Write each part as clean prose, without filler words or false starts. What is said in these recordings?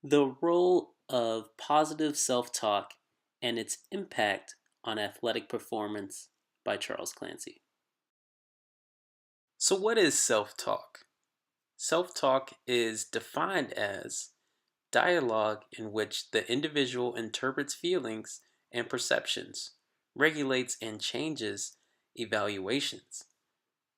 The Role of Positive Self Talk and Its Impact on Athletic Performance by Charles Clancy. So, what is self talk? Self talk is defined as dialogue in which the individual interprets feelings and perceptions, regulates and changes evaluations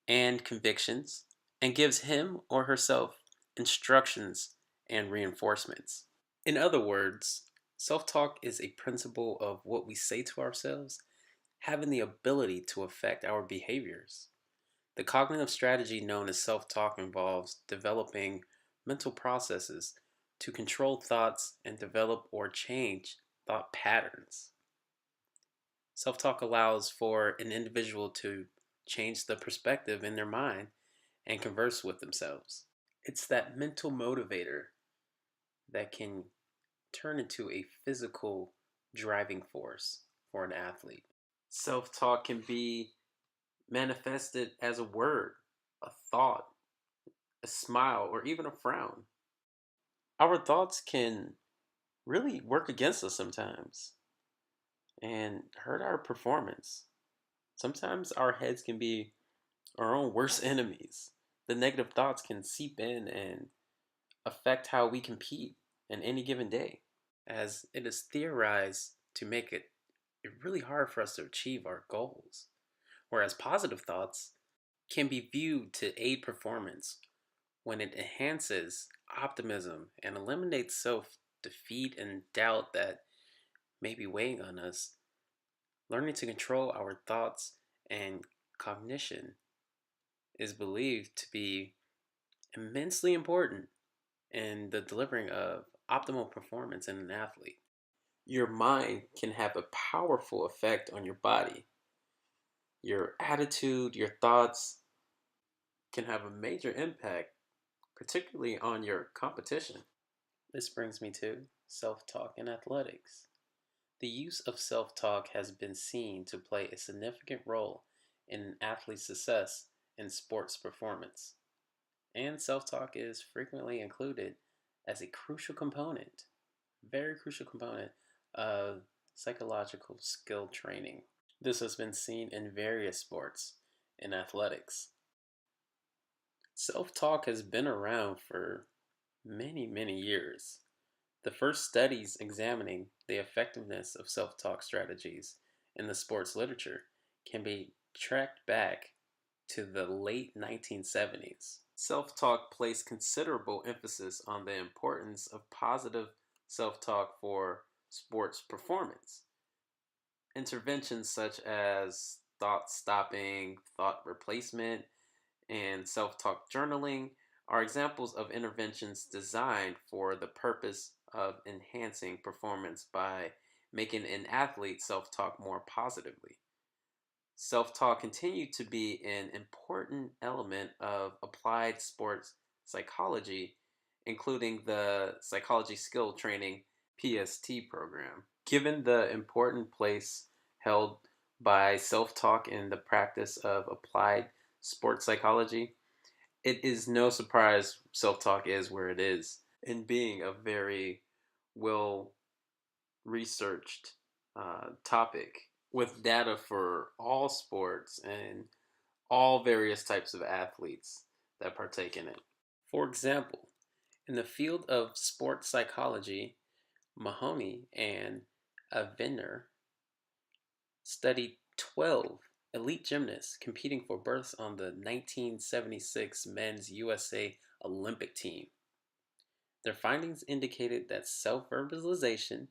and convictions, and gives him or herself instructions and reinforcements. In other words, self talk is a principle of what we say to ourselves having the ability to affect our behaviors. The cognitive strategy known as self talk involves developing mental processes to control thoughts and develop or change thought patterns. Self talk allows for an individual to change the perspective in their mind and converse with themselves. It's that mental motivator that can turn into a physical driving force for an athlete. Self talk can be manifested as a word, a thought, a smile, or even a frown. Our thoughts can really work against us sometimes and hurt our performance. Sometimes our heads can be our own worst enemies. The negative thoughts can seep in and affect how we compete in any given day, as it is theorized to make it really hard for us to achieve our goals. Whereas positive thoughts can be viewed to aid performance when it enhances optimism and eliminates self defeat and doubt that may be weighing on us. Learning to control our thoughts and cognition is believed to be immensely important in the delivering of optimal performance in an athlete. Your mind can have a powerful effect on your body. Your attitude, your thoughts can have a major impact, particularly on your competition. This brings me to self talk in athletics. The use of self talk has been seen to play a significant role in an athlete's success in sports performance, and self talk is frequently included as a crucial component, very crucial component of psychological skill training. This has been seen in various sports in athletics. Self talk has been around for many, many years. The first studies examining the effectiveness of self talk strategies in the sports literature can be tracked back to the late 1970s. Self talk placed considerable emphasis on the importance of positive self talk for sports performance. Interventions such as thought stopping, thought replacement, and self talk journaling are examples of interventions designed for the purpose of enhancing performance by making an athlete self talk more positively. Self talk continued to be an important element of applied sports psychology, including the Psychology Skill Training PST program. Given the important place held by self talk in the practice of applied sports psychology, it is no surprise self talk is where it is, in being a very well researched topic with data for all sports and all various types of athletes that partake in it. For example, in the field of sports psychology, Mahoney and Aviner studied 12 elite gymnasts competing for berths on the 1976 men's USA Olympic team. Their findings indicated that self verbalization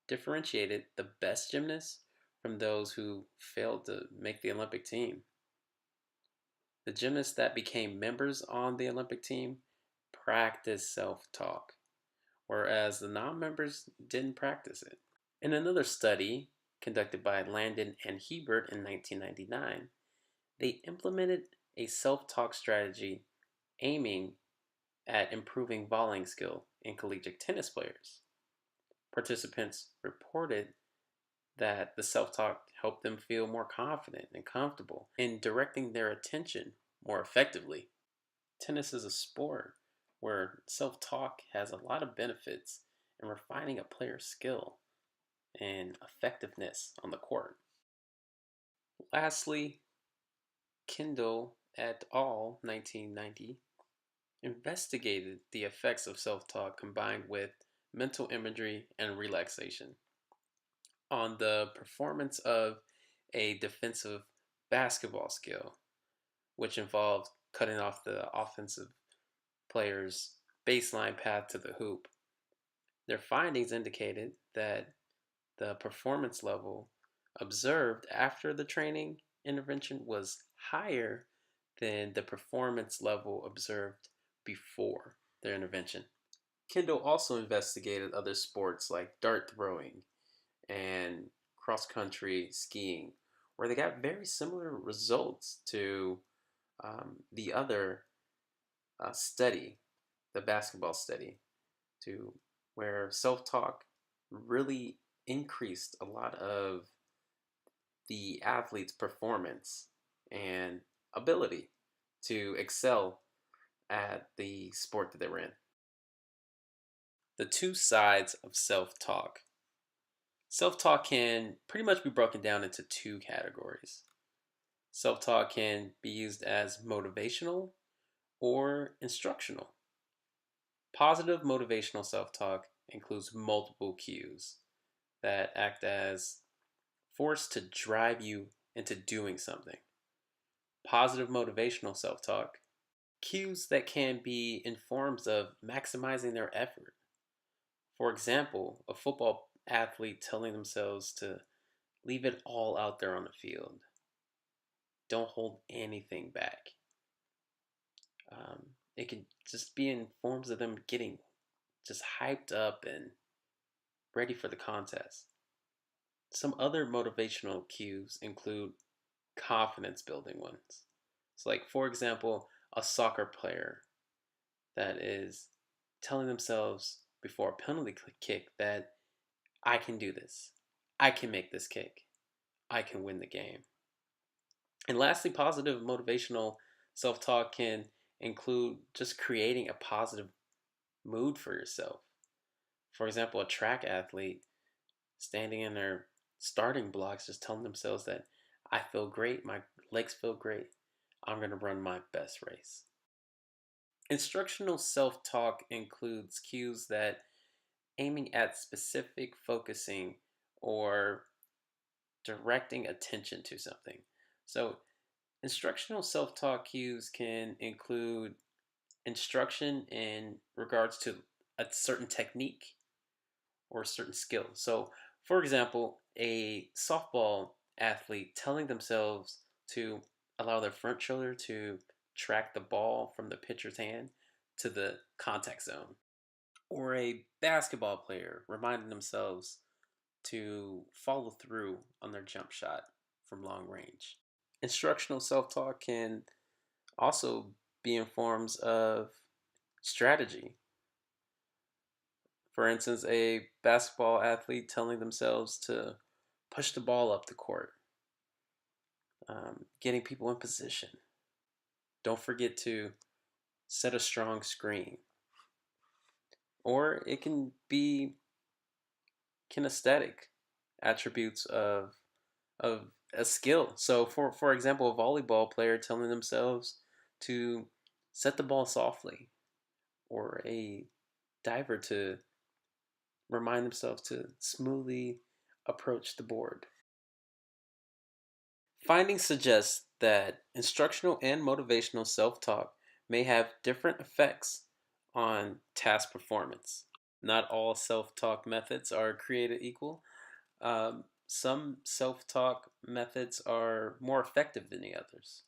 differentiated the best gymnasts from those who failed to make the Olympic team. The gymnasts that became members on the Olympic team practiced self talk, whereas the non members didn't practice it. In another study conducted by Landon and Hebert in 1999, they implemented a self talk strategy aiming at improving volleying skill in collegiate tennis players. Participants reported that the self talk helped them feel more confident and comfortable in directing their attention more effectively. Tennis is a sport where self talk has a lot of benefits and refining a player's skill and effectiveness on the court. Lastly, Kendall et al. 1990 investigated the effects of self talk combined with mental imagery and relaxation on the performance of a defensive basketball skill, which involved cutting off the offensive player's baseline path to the hoop. Their findings indicated that the performance level observed after the training intervention was higher than the performance level observed before the intervention. Kendall also investigated other sports like dart throwing and cross country skiing, where they got very similar results to the other study, the basketball study, to where self talk really increased a lot of the athlete's performance and ability to excel at the sport that they were in. The two sides of self talk. Self talk can pretty much be broken down into two categories. Self talk can be used as motivational or instructional. Positive motivational self talk includes multiple cues that act as force to drive you into doing something. Positive motivational self talk, cues that can be in forms of maximizing their effort. For example, a football athlete telling themselves to leave it all out there on the field. Don't hold anything back. It can just be in forms of them getting just hyped up and ready for the contest. Some other motivational cues include confidence building ones. So, like, for example, a soccer player that is telling themselves before a penalty kick that I can do this, I can make this kick, I can win the game. And lastly, positive motivational self talk can include just creating a positive mood for yourself. For example, a track athlete standing in their starting blocks, just telling themselves that I feel great, my legs feel great, I'm going to run my best race. Instructional self talk includes cues that aiming at specific focusing or directing attention to something. So, instructional self talk cues can include instruction in regards to a certain technique or a certain skill. So, for example, a softball athlete telling themselves to allow their front shoulder to track the ball from the pitcher's hand to the contact zone. Or a basketball player reminding themselves to follow through on their jump shot from long range. Instructional self talk can also be in forms of strategy. For instance, a basketball athlete telling themselves to push the ball up the court, getting people in position. Don't forget to set a strong screen. Or it can be kinesthetic attributes of a skill. So for example, a volleyball player telling themselves to set the ball softly, or a diver to remind themselves to smoothly approach the board. Findings suggest that instructional and motivational self-talk may have different effects on task performance. Not all self-talk methods are created equal. Some self-talk methods are more effective than the others.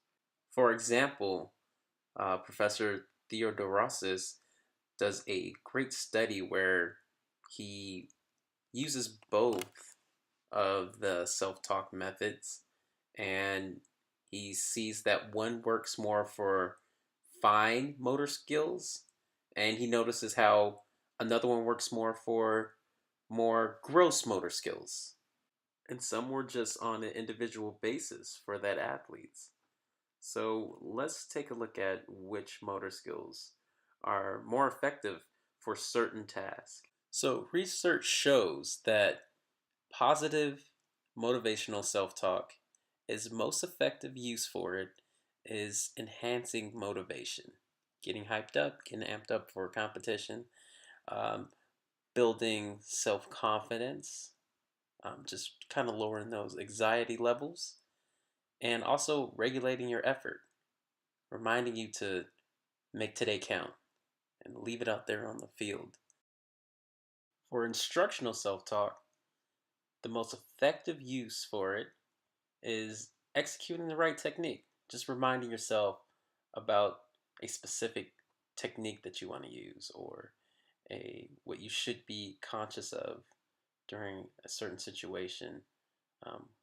For example, Professor Theodorakis does a great study where he uses both of the self-talk methods, and he sees that one works more for fine motor skills, and he notices how another one works more for more gross motor skills. And some were just on an individual basis for that athletes. So let's take a look at which motor skills are more effective for certain tasks. So, research shows that positive motivational self talk is most effective use for it is enhancing motivation, getting hyped up, getting amped up for a competition, um, building self confidence, just kind of lowering those anxiety levels, and also regulating your effort, reminding you to make today count and leave it out there on the field. For instructional self talk, the most effective use for it is executing the right technique. Just reminding yourself about a specific technique that you want to use or a what you should be conscious of during a certain situation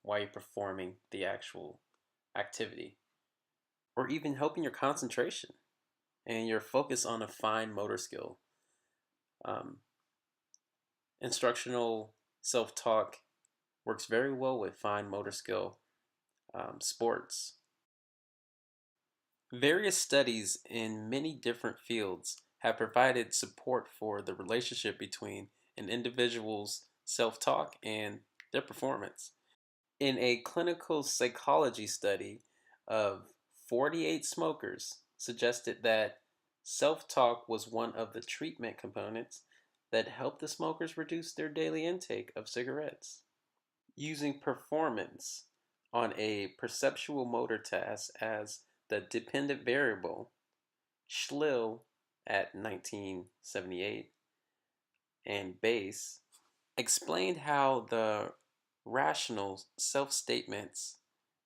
while you're performing the actual activity, or even helping your concentration and your focus on a fine motor skill. Um, Instructional self talk works very well with fine motor skill sports. Various studies in many different fields have provided support for the relationship between an individual's self talk and their performance. In a clinical psychology study of 48 smokers, suggested that self talk was one of the treatment components that helped the smokers reduce their daily intake of cigarettes. Using performance on a perceptual motor task as the dependent variable, Schlill at 1978 and Bass explained how the rational self statements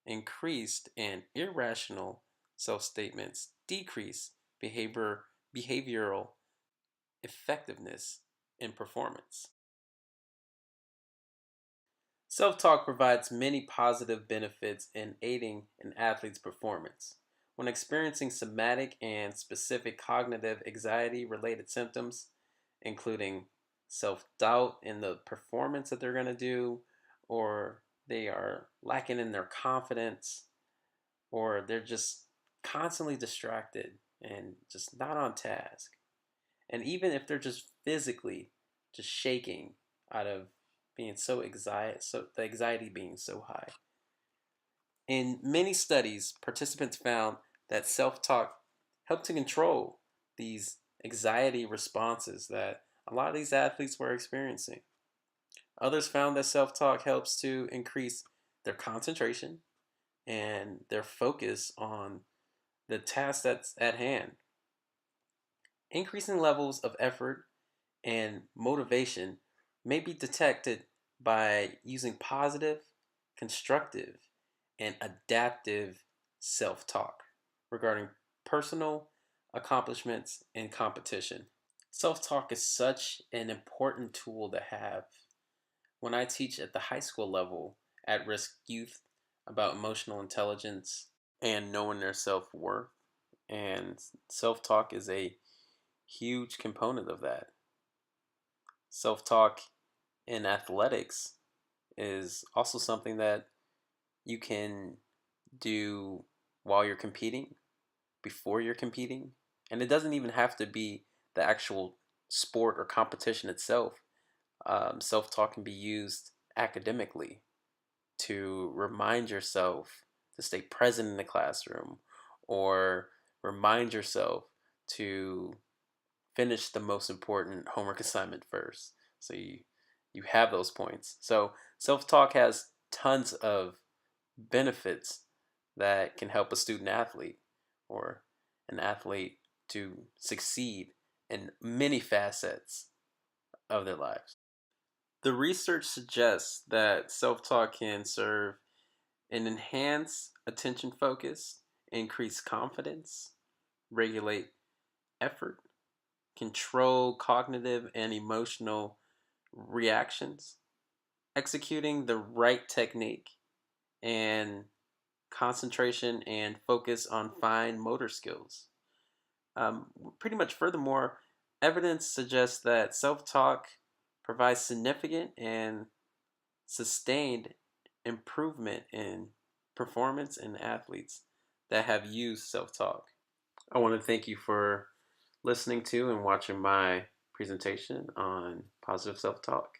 increased and irrational self statements decreased behavioral effectiveness in performance. Self talk provides many positive benefits in aiding an athlete's performance. When experiencing somatic and specific cognitive anxiety related symptoms, including self doubt in the performance that they're going to do, or they are lacking in their confidence, or they're just constantly distracted and just not on task. And even if they're just physically just shaking out of being so anxiety, so the anxiety being so high. In many studies, participants found that self-talk helped to control these anxiety responses that a lot of these athletes were experiencing. Others found that self-talk helps to increase their concentration and their focus on the task that's at hand. Increasing levels of effort and motivation may be detected by using positive, constructive, and adaptive self talk regarding personal accomplishments and competition. Self talk is such an important tool to have. When I teach at the high school level at risk youth about emotional intelligence and knowing their self worth, and self talk is a huge component of that. Self talk in athletics is also something that you can do while you're competing, before you're competing. And it doesn't even have to be the actual sport or competition itself. Self talk can be used academically to remind yourself to stay present in the classroom or remind yourself to finish the most important homework assignment first. So you have those points. So self-talk has tons of benefits that can help a student athlete or an athlete to succeed in many facets of their lives. The research suggests that self-talk can serve and enhance attention focus, increase confidence, regulate effort, control cognitive and emotional reactions, executing the right technique, and concentration and focus on fine motor skills. Pretty much, furthermore, evidence suggests that self talk provides significant and sustained improvement in performance in athletes that have used self talk. I want to thank you for listening to and watching my presentation on positive self talk.